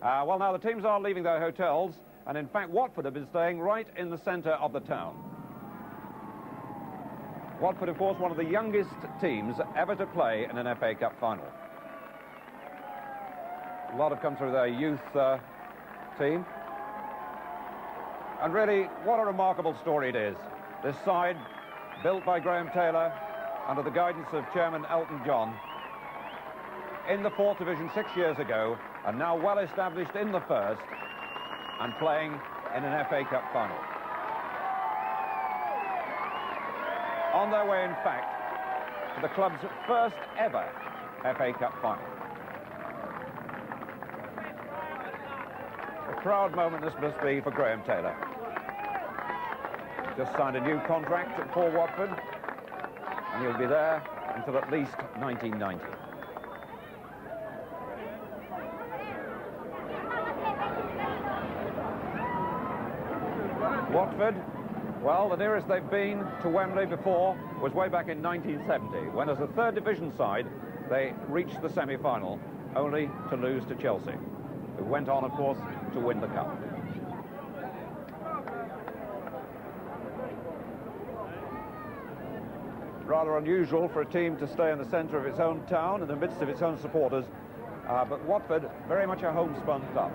Well, now the teams are leaving their hotels, and in fact Watford have been staying right in the centre of the town. Watford, of course, one of the youngest teams ever to play in an FA Cup final. A lot have come through their youth team. And really, what a remarkable story it is. This side, built by Graham Taylor, under the guidance of Chairman Elton John, in the 4th Division 6 years ago, and now well established in the 1st, and playing in an FA Cup final. On their way, in fact, to the club's first ever FA Cup final. A proud moment this must be for Graham Taylor. Just signed a new contract for Watford, and he'll be there until at least 1990. Watford, well, the nearest they've been to Wembley before was way back in 1970, when as a 3rd Division side they reached the semi-final, only to lose to Chelsea, who went on, of course, to win the cup. Rather unusual for a team to stay in the centre of its own town, in the midst of its own supporters, but Watford, very much a homespun club.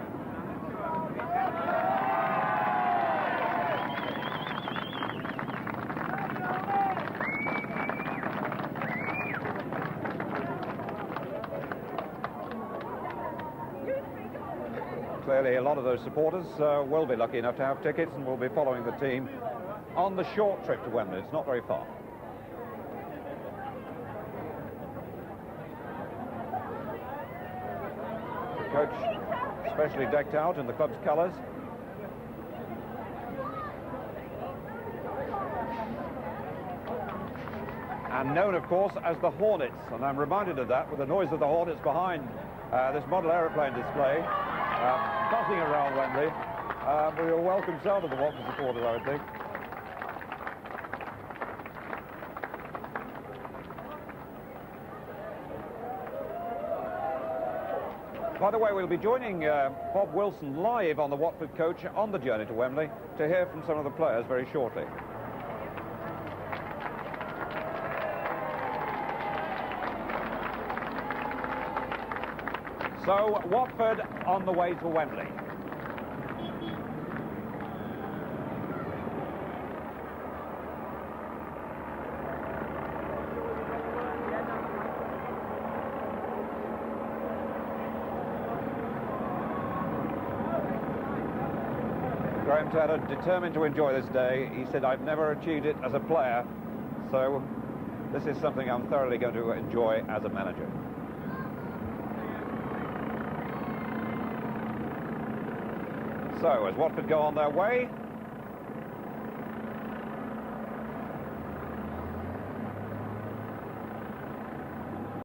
Clearly, a lot of those supporters will be lucky enough to have tickets and will be following the team on the short trip to Wembley. It's not very far. The coach especially decked out in the club's colours. And known, of course, as the Hornets. And I'm reminded of that with the noise of the Hornets behind this model aeroplane display. Buzzing around Wembley. But a welcome sound of the Watford supporters, I would think. By the way, we'll be joining Bob Wilson live on the Watford coach on the journey to Wembley to hear from some of the players very shortly. So, Watford on the way to Wembley. Graham Taylor determined to enjoy this day. He said, I've never achieved it as a player, so this is something I'm thoroughly going to enjoy as a manager. So, as Watford go on their way,